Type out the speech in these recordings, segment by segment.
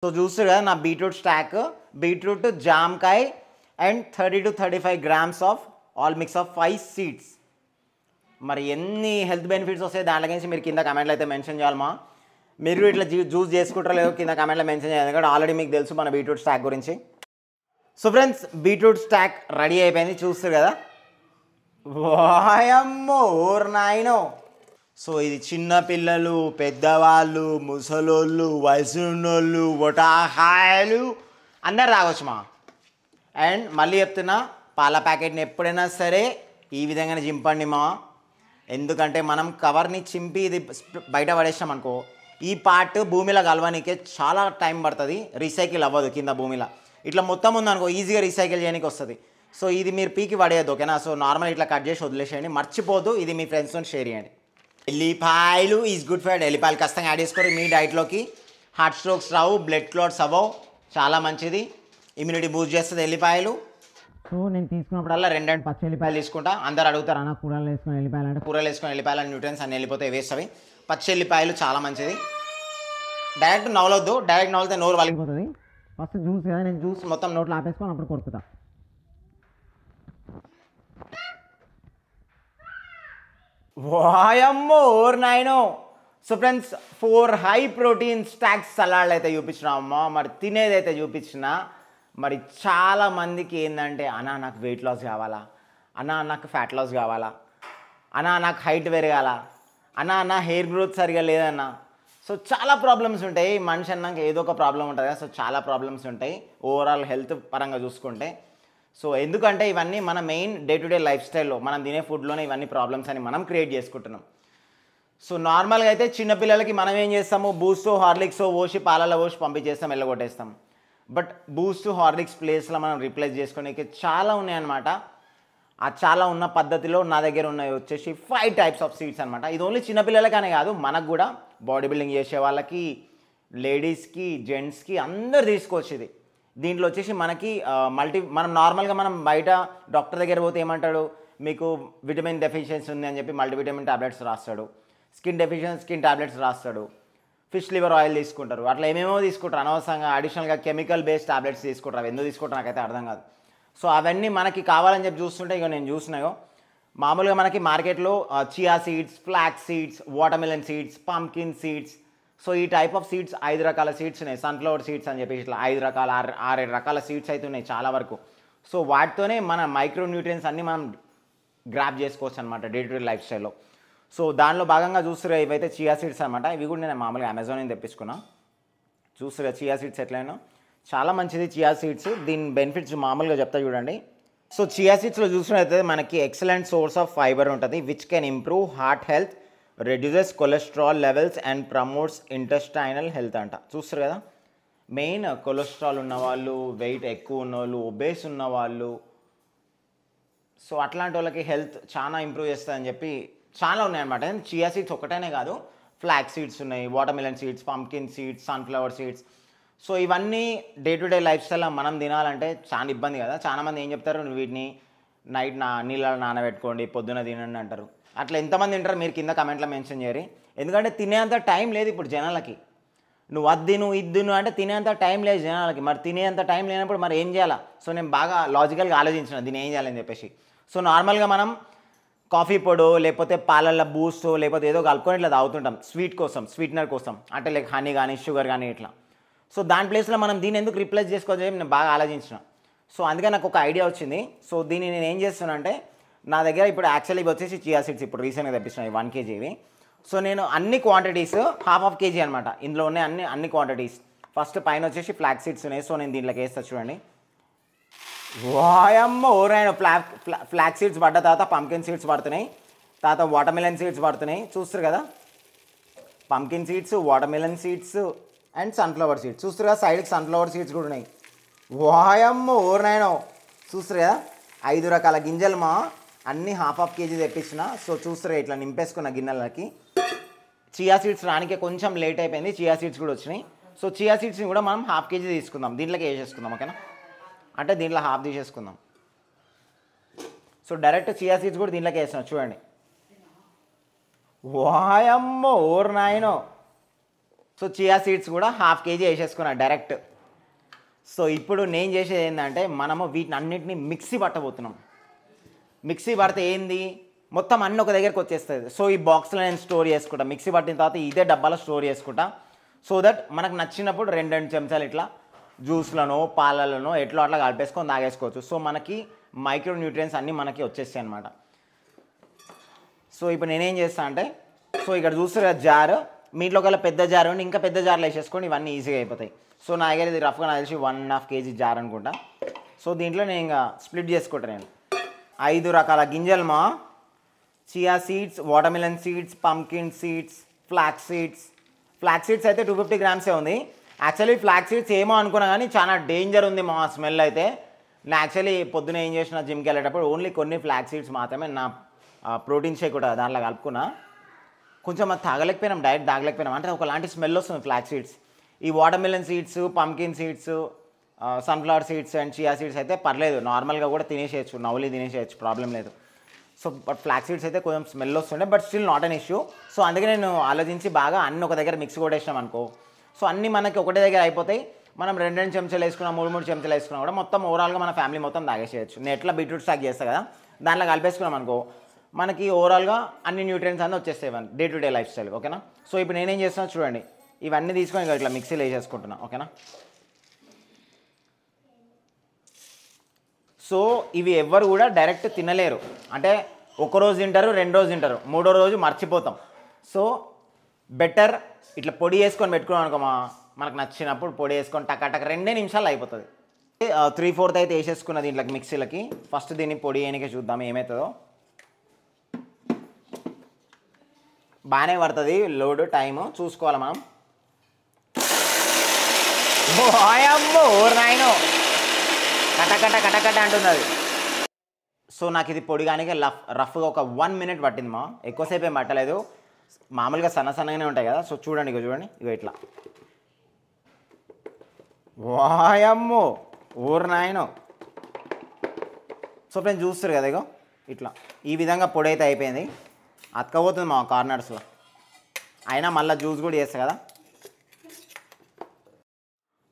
So చూస్తారు కదా నా బీట్రూట్ స్టాక్, బీట్రూట్, జామకాయ and 30 to 35 grams of all mix of 5 seeds. మరి ఎన్ని హెల్త్ బెనిఫిట్స్ వస్తాయి దాంట్లో గురించి మీరు కింద కమెంట్లు అయితే మెన్షన్ చేయాలమ్మా. మీరు ఇట్లా జ్యూస్ చేసుకుంటారో లేదో కింద కమెంట్లో మెన్షన్ చేయాలి, ఎందుకంటే ఆల్రెడీ మీకు తెలుసు మన బీట్రూట్ స్టాక్ గురించి. So friends, beetroot stock ready అయిపోయింది, చూస్తారు కదా. వాయమ్మో ఓర్ నాయనో. సో ఇది చిన్న పిల్లలు, పెద్దవాళ్ళు, ముసలోళ్ళు, వయసు ఉన్నోళ్ళు, ఒటాహాయలు అందరు తాగొచ్చు మా. అండ్ మళ్ళీ చెప్తున్నా, పాల ప్యాకెట్ని ఎప్పుడైనా సరే ఈ విధంగానే చింపండి మా. ఎందుకంటే మనం కవర్ని చింపి ఇది బయట పడేసాం అనుకో, ఈ పార్ట్ భూమిలో కలవనికే చాలా టైం పడుతుంది, రీసైకిల్ అవ్వదు కింద భూమిలో. ఇట్లా మొత్తం ఉందనుకో ఈజీగా రీసైకిల్ చేయడానికి వస్తుంది. సో ఇది మీరు పీకి పడేయద్దు, ఓకేనా. సో నార్మల్ ఇట్లా కట్ చేసి వదిలేసేయండి, మర్చిపోదు. ఇది మీ ఫ్రెండ్స్తో షేర్ చేయండి. ఎల్లిపాయలు ఈజ్ గుడ్ ఫర్ ఎల్లిపాయలు ఖచ్చితంగా యాడ్ చేసుకోరు మీ డైట్లోకి. హార్ట్ స్ట్రోక్స్ రావు, బ్లడ్ క్లాట్స్ అవ్వవు, చాలా మంచిది, ఇమ్యూనిటీ బూస్ట్ చేస్తుంది ఎల్లిపాయలు. సో నేను తీసుకున్నప్పుడల్లా 2 పచ్చి ఎల్లిపాయలు తీసుకుంటా. అందరు అడుగుతారు అన్న కూరలు వేసుకొని ఎల్లిపాయలు అంటే, కూరలు వేసుకొని ఎల్లిపాయలు న్యూట్రియన్స్ అన్ని వెళ్ళిపోతాయి, వేస్ట్ అవి. పచ్చి ఎల్లిపాయలు చాలా మంచిది. డైరెక్ట్ నవలొద్దు, డైరెక్ట్ నవలితే నోరు వలిగిపోతుంది. ఫస్ట్ జ్యూస్ కదా, నేను జ్యూస్ మొత్తం నోట్లో ఆపేసుకొని అప్పుడు కొడుకుతా. వాయమ్మో ఓర్ నాయనో. So friends, 4 high protein stocks సలాడ్లు అయితే చూపించినామమ్మా. మరి తినేదైతే చూపించినా, మరి చాలామందికి ఏంటంటే, అన్నా నాకు వెయిట్ లాస్ కావాలా, అన్నా నాకు ఫ్యాట్ లాస్ కావాలా, అన్నా నాకు హైట్ పెరగాల, అన్నా నా హెయిర్ గ్రోత్ సరిగా లేదన్నా. సో చాలా ప్రాబ్లమ్స్ ఉంటాయి, మనిషి అన్నాక ఏదో ఒక ప్రాబ్లం ఉంటుంది కదా. సో చాలా ప్రాబ్లమ్స్ ఉంటాయి ఓవరాల్ హెల్త్ పరంగా చూసుకుంటే. సో ఎందుకంటే ఇవన్నీ మన main day to day life స్టైల్లో మనం తినే ఫుడ్లోనే ఇవన్నీ ప్రాబ్లమ్స్ అని మనం క్రియేట్ చేసుకుంటున్నాం. సో నార్మల్గా అయితే చిన్నపిల్లలకి మనం ఏం చేస్తాము, బూస్టో హార్లిక్సో పోసి పాలలో పోసి పంపించేస్తాం, వెళ్ళగొట్టేస్తాం. బట్ బూస్ట్ హార్లిక్స్ ప్లేస్లో మనం రీప్లేస్ చేసుకోవడానికి చాలా ఉన్నాయన్నమాట. ఆ చాలా ఉన్న పద్ధతిలో నా దగ్గర ఉన్నాయి వచ్చేసి 5 types ఆఫ్ సీడ్స్ అనమాట. ఇది ఓన్లీ చిన్నపిల్లలకనే కాదు, మనకు కూడా బాడీ బిల్డింగ్ చేసే వాళ్ళకి, లేడీస్కి, జెంట్స్కి అందరు తీసుకోవచ్చు ఇది. దీంట్లో వచ్చేసి మనకి మనం నార్మల్గా మనం బయట డాక్టర్ దగ్గర పోతే ఏమంటాడు, మీకు విటమిన్ డెఫిషియన్సీ ఉంది అని చెప్పి మల్టీవిటమిన్ టాబ్లెట్స్ రాస్తాడు, స్కిన్ డెఫిషియన్సీ స్కిన్ టాబ్లెట్స్ రాస్తాడు, ఫిష్ లివర్ ఆయిల్ తీసుకుంటారు, అట్లా ఏమేమో తీసుకుంటారు. అనవసరంగా అడిషనల్గా కెమికల్ బేస్డ్ టాబ్లెట్స్ తీసుకుంటారు. అవి ఎందుకు తీసుకుంటారు నాకైతే అర్థం కాదు. సో అవన్నీ మనకి కావాలని చెప్పి చూస్తుంటే, ఇక నేను చూసినాయో మామూలుగా మనకి మార్కెట్లో chia seeds, flax seeds, watermelon seeds, pumpkin seeds, so ఈ టైప్ ఆఫ్ సీడ్స్ 5 రకాల సీడ్స్ ఉన్నాయి. సన్ఫ్లవర్ సీడ్స్ అని చెప్పేసి ఇట్లా 5 రకాల 6-7 రకాల సీడ్స్ అయితే ఉన్నాయి చాలా వరకు. సో వాటితోనే మన మైక్రో న్యూట్రియన్స్ అన్నీ మనం గ్రాప్ చేసుకోవచ్చు అనమాట డే టు డే లైఫ్ స్టైల్లో. సో దానిలో భాగంగా చూస్తున్నా ఇవైతే చియా సీడ్స్ అనమాట. ఇవి కూడా నేను మామూలుగా అమెజాన్ నుంచి తెప్పించుకున్నా. చూస్తున్నా చియా సీడ్స్ ఎట్లయినా చాలా మంచిది చియా సీడ్స్. దీని బెనిఫిట్స్ మామూలుగా చెప్తా చూడండి. సో చియా సీడ్స్లో చూసినట్లయితే మనకి ఎక్సలెంట్ సోర్స్ ఆఫ్ ఫైబర్ ఉంటుంది, which can improve heart health, reduces cholesterol levels and promotes intestinal health అంట. చూస్తారు కదా, మెయిన్ కొలెస్ట్రాల్ ఉన్నవాళ్ళు, వెయిట్ ఎక్కువ ఉన్నవాళ్ళు, ఒబేస్ ఉన్నవాళ్ళు, సో అట్లాంటి వాళ్ళకి హెల్త్ చాలా ఇంప్రూవ్ చేస్తుందని చెప్పి చాలా ఉన్నాయన్నమాట. చియా సీడ్స్ ఒకటేనే కాదు, ఫ్లాక్ సీడ్స్ ఉన్నాయి, watermelon seeds, pumpkin seeds, sunflower seeds. So ఇవన్నీ డే టు డే లైఫ్ స్టైల్లో మనం తినాలంటే చాలా ఇబ్బంది కదా. చాలామంది ఏం చెప్తారు, వీటిని నైట్ నీళ్ళలో నానబెట్టుకోండి పొద్దున తినండి అంటారు. అట్లా ఎంతమంది తింటారు మీరు కింద కమెంట్లో మెన్షన్ చేయరు. ఎందుకంటే తినేంత టైం లేదు ఇప్పుడు జనాలకి. నువ్వు అద్దిను ఇద్దును అంటే తినేంత టైం లేదు జనాలకి. మరి తినేంత టైం లేనప్పుడు మరి ఏం చేయాలా? సో నేను బాగా లాజికల్గా ఆలోచించిన దీన్ని ఏం చేయాలని చెప్పేసి. సో నార్మల్గా మనం కాఫీ పొడో లేకపోతే పాలల్లో బూస్టో లేకపోతే ఏదో కలుపుకొని ఇట్లా తాగుతుంటాం స్వీట్ కోసం, స్వీట్నర్ కోసం, అంటే లైక్ హనీ కానీ షుగర్ కానీ ఇట్లా. సో దాని ప్లేస్లో మనం దీన్ని ఎందుకు రిప్లేస్ చేసుకోవచ్చు నేను బాగా ఆలోచించిన. సో అందుకే నాకు ఒక ఐడియా వచ్చింది. సో దీన్ని నేను ఏం చేస్తున్నా అంటే, నా దగ్గర ఇప్పుడు యాక్చువల్లీ ఇవి వచ్చేసి చియా సీడ్స్ ఇప్పుడు రీసెంట్గా తెప్పించినాయి 1 kg ఇవి. సో నేను అన్ని క్వాంటిటీస్ ½ kg అనమాట, ఇందులో ఉన్నాయి అన్ని క్వాంటిటీస్. ఫస్ట్ పైన వచ్చేసి ఫ్లాక్ సీడ్స్ ఉన్నాయి. సో నేను దీంట్లోకి వేస్తా చూడండి. వాయమ్మ ఓరైన ఫ్లాక్ సీడ్స్ పడ్డ తర్వాత పంకిన్ సీడ్స్ పడుతున్నాయి, తర్వాత వాటర్మెలన్ సీడ్స్ పడుతున్నాయి. చూస్తారు కదా, pumpkin seeds, watermelon seeds and sunflower seeds. చూస్తారు కదా, సైడ్కి సన్ఫ్లవర్ సీడ్స్ కూడా ఉన్నాయి. వాయమ్మ ఓరైనా చూస్తారు కదా, 5 రకాల గింజలు మా అన్నీ ½ kg తెప్పించిన. సో చూస్తారు ఇట్లా నింపేసుకున్న గిన్నెలకి. చియా సీడ్స్ రానికే కొంచెం లేట్ అయిపోయింది, చియా సీడ్స్ కూడా వచ్చినాయి. సో చియా సీడ్స్ని కూడా మనం ½ kg తీసుకుందాం, దీంట్లోకి వేసేసుకుందాం, ఓకేనా. అంటే దీంట్లో హాఫ్ తీసేసుకుందాం. సో డైరెక్ట్ చియా సీడ్స్ కూడా దీంట్లోకి వేస్తున్నాం చూడండి. వాయమ్మో ఓర్ నాయనో, సో చియా సీడ్స్ కూడా హాఫ్ కేజీ వేసేసుకున్నా డైరెక్ట్. సో ఇప్పుడు నేను చేసేది ఏంటంటే మనము వీటిని అన్నింటినీ మిక్సీ పట్టబోతున్నాం. మిక్సీ పడితే ఏంది మొత్తం అన్నీ ఒక దగ్గరికి వచ్చేస్తుంది. సో ఈ బాక్స్లో నేను స్టోర్ చేసుకుంటా. మిక్సీ పట్టిన తర్వాత ఇదే డబ్బాలో స్టోర్ చేసుకుంటా. సో దట్ మనకు నచ్చినప్పుడు 2 చెంచాలు ఇట్లా జ్యూస్లను పాలలను ఎట్లా అట్లా కలిపేసుకొని తాగేసుకోవచ్చు. సో మనకి మైక్రో న్యూట్రియన్స్ అన్నీ మనకి వచ్చేస్తాయి అనమాట. సో ఇప్పుడు నేనేం చేస్తాను అంటే, సో ఇక్కడ చూస్తారు కదా జారు, మీ ఇంట్లో ఒకవేళ పెద్ద జారు ఉండి ఇంకా పెద్ద జార్లో వేసేసుకొని ఇవన్నీ ఈజీగా అయిపోతాయి. సో నా దగ్గర ఇది రఫ్గా నాకు తెలిసి 1.5 కేజీ జార్ అనుకుంటా. సో దీంట్లో నేను ఇంకా స్ప్లిట్ చేసుకుంటాను. నేను 5 రకాల గింజలు మా chia seeds, watermelon seeds, pumpkin seeds, flax seeds. Flax seeds అయితే 250 గ్రామ్సే ఉంది. యాక్చువల్లీ ఫ్లాక్స్ సీడ్స్ ఏమో అనుకున్నా కానీ చాలా డేంజర్ ఉంది మా స్మెల్ అయితే. నేను యాక్చువల్లీ పొద్దున ఏం చేసిన జిమ్కి వెళ్ళేటప్పుడు ఓన్లీ కొన్ని ఫ్లాక్స్ సీడ్స్ మాత్రమే నా ప్రోటీన్ షేక్ కూడా దాంట్లో కలుపుకున్నా. కొంచెం అది తాగలేకపోయినాం, డైరెక్ట్ తాగలేకపోయినాం, అంటే ఒకలాంటి స్మెల్ వస్తుంది ఫ్లాక్స్ సీడ్స్. ఈ watermelon seeds, pumpkin seeds, sunflower seeds and chia seeds అయితే పర్లేదు, నార్మల్గా కూడా తినేసేయచ్చు, నవ్వులి తినేసేయచ్చు, ప్రాబ్లం లేదు. సో బట్ ఫ్లాక్స్ సీడ్స్ అయితే కొంచెం స్మెల్ వస్తుండే, but still not an issue. So అందుకే నేను ఆలోచించి బాగా అన్ని ఒక దగ్గర మిక్స్ కొట్టేసినాం అనుకో, సో అన్నీ మనకి ఒకటే దగ్గర అయిపోతాయి. మనం 2 చెంచాలు వేసుకున్నా, 3 చెంచాలు వేసుకున్నా కూడా మొత్తం ఓవరాల్గా మన ఫ్యామిలీ మొత్తం తాగేసేయచ్చు. నేను ఎట్లా బీట్రూట్ స్టాక్ చేస్తా కదా, దాంట్లో కలిపేసుకున్నాం అనుకో మనకి ఓవరాల్గా అన్ని న్యూట్రియన్స్ అన్నీ వచ్చేస్తాయి day to day life style. ఓకేనా. సో ఇప్పుడు నేనేం చేస్తున్నా చూడండి, ఇవన్నీ తీసుకొని ఇట్లా మిక్సీలో వేసేసుకుంటున్నా. ఓకేనా. సో ఇవి ఎవ్వరు కూడా డైరెక్ట్ తినలేరు, అంటే ఒకరోజు తింటారు, 2 రోజు తింటారు, 3వ రోజు మర్చిపోతాం. సో బెటర్ ఇట్లా పొడి వేసుకొని పెట్టుకున్నాం అనుకో, మనకు నచ్చినప్పుడు పొడి వేసుకొని టక 2 నిమిషాలు అయిపోతుంది. 3/4 అయితే వేసేసుకున్న దీంట్లోకి మిక్సీలకి. ఫస్ట్ దీన్ని పొడి వేయనికే చూద్దాం ఏమవుతుందో. బాగానే పడుతుంది లోడ్, టైము చూసుకోవాలి మనం. అమ్మో నాయనో కటకట అంటున్నది. సో నాకు ఇది పొడి కానీ రఫ్గా ఒక 1 మినిట్ పట్టింది మా, ఎక్కువసేపు ఏం పట్టలేదు. మామూలుగా సన్నగానే ఉంటాయి కదా. సో చూడండి, చూడండి ఇట్లా. వాయమ్మో నాయనో. సో ఫ్రెండ్స్ చూస్తారు కదా, ఇట్లా ఈ విధంగా పొడి అయితే అయిపోయింది. అతకపోతుంది మా కార్నర్స్లో, అయినా మళ్ళీ జ్యూస్ కూడా చేస్తా కదా.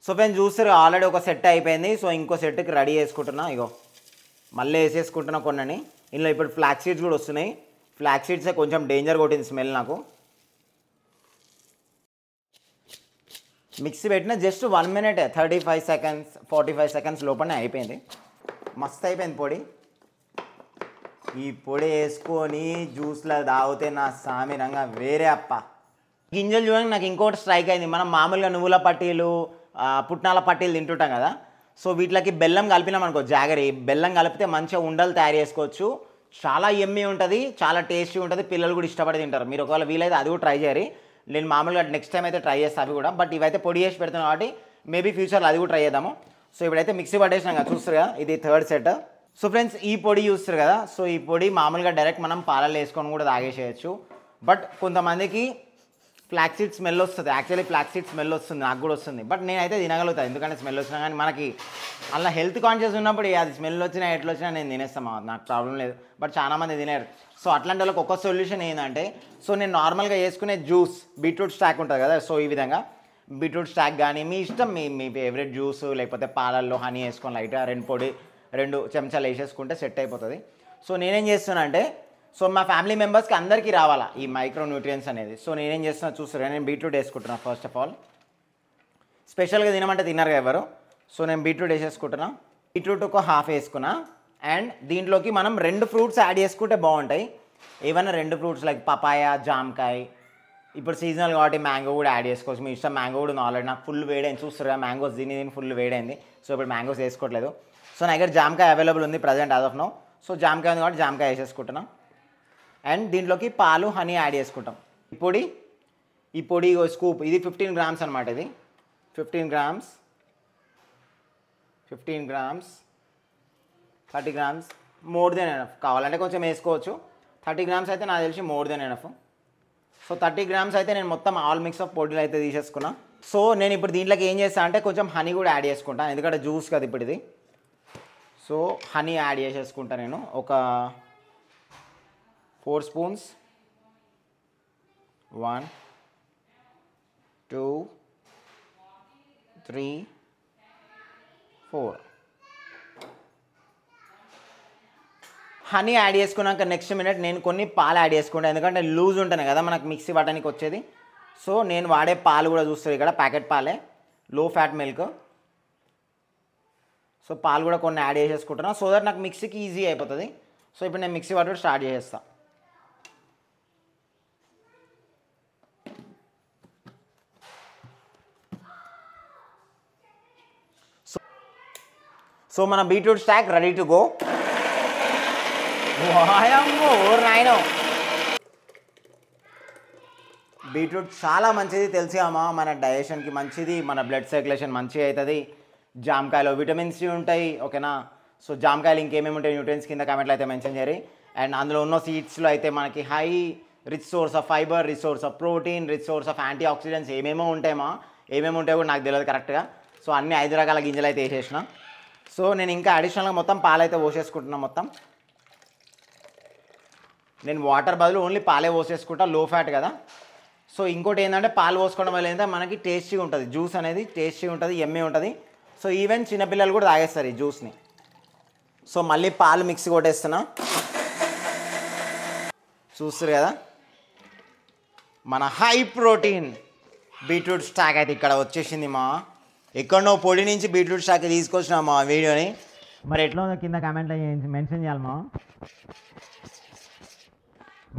సో ఫ్రెండ్స్ చూస్తారు ఆల్రెడీ ఒక సెట్ అయిపోయింది. సో ఇంకో సెట్కి రెడీ చేసుకుంటున్నా. మళ్ళీ వేసేసుకుంటున్నా కొన్నని. ఇందులో ఇప్పుడు ఫ్లాక్స్ సీడ్స్ కూడా వస్తున్నాయి. ఫ్లాక్స్ సీడ్సే కొంచెం డేంజర్ కొట్టింది స్మెల్ నాకు. మిక్సీ పెట్టిన జస్ట్ 1 మినిట్, 35 సెకండ్స్ 45 సెకండ్స్ లోపలనే అయిపోయింది. మస్తు అయిపోయింది పొడి. ఈ పొడి వేసుకొని జ్యూస్లో తాగితే నా సామిరంగా వేరే అప్ప. గింజలు చూడండి, నాకు ఇంకోటి స్ట్రైక్ అయింది. మనం మామూలుగా నువ్వుల పట్టీలు, పుట్నాల పట్టీలు తింటుంటాం కదా. సో వీటికి బెల్లం కలిపినాం అనుకో, జాగరి బెల్లం కలిపితే మంచిగా ఉండలు తయారు చేసుకోవచ్చు. చాలా యమ్మీ ఉంటుంది, చాలా టేస్టీ ఉంటుంది, పిల్లలు కూడా ఇష్టపడి తింటారు. మీరు ఒకవేళ వీలైతే అది కూడా ట్రై చేయరు. నేను మామూలుగా నెక్స్ట్ టైం అయితే ట్రై చేస్తాను అవి కూడా, బట్ ఇవైతే పొడి చేసి పెడతాను కాబట్టి మేబీ ఫ్యూచర్లో అది కూడా ట్రై చేద్దాము. సో ఇప్పుడైతే మిక్సీ పట్టేసినాం కదా, చూస్తారు కదా, ఇది 3rd సెట్. సో ఫ్రెండ్స్ ఈ పొడి చూస్తారు కదా, సో ఈ పొడి మామూలుగా డైరెక్ట్ మనం పాలల్లో వేసుకొని కూడా తాగేసేయచ్చు. బట్ కొంతమందికి ఫ్లాక్స్ సీడ్ స్మెల్ వస్తుంది. యాక్చువల్లీ ఫ్లాక్స్ సీడ్ స్మెల్ వస్తుంది, నాకు కూడా వస్తుంది, బట్ నేనైతే తినగలుగుతాను. ఎందుకంటే స్మెల్ వచ్చినా కానీ మనకి అలా హెల్త్ కాన్షియస్ ఉన్నప్పుడు అది స్మెల్ వచ్చినా ఎట్లా వచ్చినా నేను తినేస్తాను, నాకు ప్రాబ్లం లేదు. బట్ చాలామంది తినేరు. సో అట్లాంటి వాళ్ళకి ఒక సొల్యూషన్ ఏంటంటే, సో నేను నార్మల్గా వేసుకునే జ్యూస్ బీట్రూట్ స్టాక్ ఉంటుంది కదా. సో ఈ విధంగా బీట్రూట్ స్టాక్ కానీ మీ ఇష్టం, మీ ఫేవరెట్ జ్యూస్, లేకపోతే పాలల్లో హనీ వేసుకొని లైట్గా 2 చెంచాలు వేసేసుకుంటే సెట్ అయిపోతుంది. సో నేనేం చేస్తున్నా అంటే, సో మా ఫ్యామిలీ మెంబర్స్కి అందరికీ రావాలా ఈ మైక్రో న్యూట్రియన్స్ అనేది. సో నేనేం చేస్తున్నా చూస్తారా, నేను బీట్రూట్ వేసుకుంటున్నాను. ఫస్ట్ ఆఫ్ ఆల్ స్పెషల్గా తినమంటే తిన్నారు కదా ఎవరు. సో నేను బీట్రూట్ వేసేసుకుంటున్నా. బీట్రూట్ ఒక హాఫ్ వేసుకున్నా. అండ్ దీంట్లోకి మనం 2 ఫ్రూట్స్ యాడ్ చేసుకుంటే బాగుంటాయి. ఏమైనా 2 ఫ్రూట్స్ లైక్ పపాయ, జామకాయ. ఇప్పుడు సీజనల్ కాబట్టి మ్యాంగో కూడా యాడ్ చేసుకోవచ్చు, మీ ఇష్టం. మ్యాంగో కూడా ఆల్రెడీ నాకు ఫుల్ వేడైంది, చూస్తారు కదా మ్యాంగోస్ దీని ఫుల్ వేడైంది. సో ఇప్పుడు మ్యాంగోస్ వేసుకోవట్లేదు. సో నా దగ్గర జామకాయ అవైలబుల్ ఉంది present as of now. So జామకాయ ఉంది కాబట్టి జామకాయ వేసేసుకుంటున్నా. అండ్ దీంట్లోకి పాలు, హనీ యాడ్ చేసుకుంటాం. ఈ పొడి స్కూప్, ఇది 15 గ్రామ్స్ అనమాట. ఇది 15 grams, 30 grams more than enough. కావాలంటే కొంచెం వేసుకోవచ్చు. 30 గ్రామ్స్ అయితే నాకు తెలిసి more than enough. So 30 grams అయితే నేను మొత్తం ఆల్ మిక్స్ ఆఫ్ పొడిలు అయితే తీసేసుకున్నా. సో నేను ఇప్పుడు దీంట్లోకి ఏం చేస్తాను అంటే కొంచెం హనీ కూడా యాడ్ చేసుకుంటాను, ఎందుకంటే జ్యూస్ కదా ఇప్పుడు ఇది. సో హనీ యాడ్ చేసేసుకుంటాను నేను ఒక 4 స్పూన్స్. 1 2 3 4 హనీ యాడ్ చేసుకున్నాక నెక్స్ట్ మినిట్ నేను కొన్ని పాలు యాడ్ చేసుకుంటాను, ఎందుకంటే లూజ్ ఉంటాయి కదా మనకు మిక్సీ పట్టడానికి వచ్చేది. సో నేను వాడే పాలు కూడా చూస్తారు ఇక్కడ ప్యాకెట్ పాలే, లో ఫ్యాట్ మిల్క్. సో పాలు కూడా కొన్ని యాడ్ చేసేసుకుంటున్నా సో దట్ నాకు మిక్సీకి ఈజీ అయిపోతుంది. సో ఇప్పుడు నేను మిక్సీ పట్టుడు స్టార్ట్ చేసేస్తాను. సో మన beetroot stock ready to go. వాయమ్మో నాయనో, బీట్రూట్ చాలా మంచిది తెలిసి అమ్మా, మన డైజెషన్కి మంచిది, మన బ్లడ్ సర్క్యులేషన్ మంచిగా అవుతుంది. జామకాయలో విటమిన్ సి ఉంటాయి, ఓకేనా. సో జామకాయలు ఇంకేమేమి ఉంటాయి న్యూట్రియన్స్ కింద కామెంట్లో అయితే మెన్షన్ చేయరు. అండ్ అందులో ఉన్న సీడ్స్లో అయితే మనకి high rich source of fiber, rich source of protein, rich source of antioxidants ఏమేమో ఉంటాయమ్మా. ఏమేమి ఉంటాయో కూడా నాకు తెలియదు కరెక్ట్గా. సో అన్ని 5 రకాల గింజలు అయితే వేసేసిన. సో నేను ఇంకా అడిషనల్గా మొత్తం పాలైతే పోసేసుకుంటున్నా. మొత్తం నేను వాటర్ బదులు ఓన్లీ పాలే పోసేసుకుంటా, లో ఫ్యాట్ కదా. సో ఇంకోటి ఏంటంటే పాలు పోసుకోవడం వల్ల ఏంటంటే మనకి టేస్టీగా ఉంటుంది, జ్యూస్ అనేది టేస్టీగా ఉంటుంది, ఎమ్మె ఉంటుంది. సో ఈవెన్ చిన్నపిల్లలు కూడా తాగేస్తారు ఈ జ్యూస్ని. సో మళ్ళీ పాలు మిక్సీ కొట్టేస్తున్నా, చూస్తారు కదా. మన హై ప్రోటీన్ బీట్రూట్ స్టాక్ అయితే ఇక్కడ వచ్చేసింది మా. ఎక్కడో పొడి నుంచి బీట్రూట్ స్టాక్ తీసుకొచ్చినా మా వీడియోని. మరి ఎట్లా ఉందో కింద కామెంట్లో మెన్షన్ చేయాలి మా.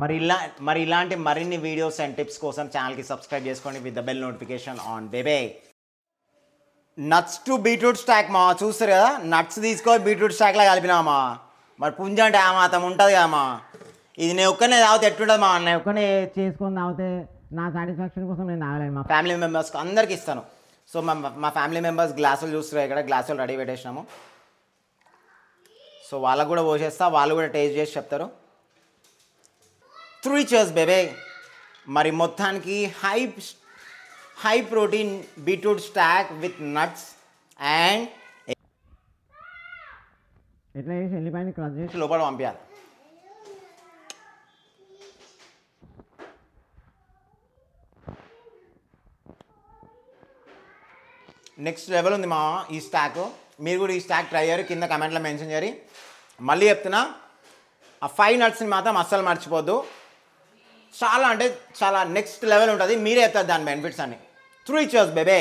మరి ఇలాంటి మరిన్ని వీడియోస్ అండ్ టిప్స్ కోసం ఛానల్కి సబ్స్క్రైబ్ చేసుకోండి with the bell notification on బేబే. నట్స్ టు బీట్రూట్ స్టాక్ మా, చూస్తారు కదా. నట్స్ తీసుకొని బీట్రూట్ స్టాక్లా కలిపినామా. మరి పుంజ అంటే ఆ మాత్రం ఉంటుంది కదమ్మా. ఇది నేను ఒక్కనే తాగితే ఎట్టుంటుంది మా, నేను ఒక్కనే చేసుకొని తాగితే నా సాటిస్ఫాక్షన్ కోసం నేను తాగలేను, మా ఫ్యామిలీ మెంబర్స్కి అందరికి ఇస్తాను. సో మా ఫ్యామిలీ మెంబర్స్ గ్లాసులు చూస్తారు ఇక్కడ, గ్లాసులు రెడీ పెట్టేసినాము. సో వాళ్ళకు కూడా పోసేస్తా, వాళ్ళు కూడా టేస్ట్ చేసి చెప్తారు. 3 cheers బేబే. మరి మొత్తానికి high protein beetroot stock with nuts and ఎట్లా చేసి వెళ్ళిపోయింది క్రష్ చేసి లోపల పంపించాలి. నెక్స్ట్ లెవెల్ ఉంది మా ఈ స్టాక్. మీరు కూడా ఈ స్టాక్ ట్రై చేయరు, కింద కమెంట్లో మెన్షన్ చేయరు. మళ్ళీ చెప్తున్నా, ఆ 5 నట్స్ని మాత్రం అస్సలు మర్చిపోద్దు. చాలా అంటే చాలా నెక్స్ట్ లెవెల్ ఉంటుంది, మీరే చెప్తారు దాని బెనిఫిట్స్ అన్ని. 3 cheers బేబే.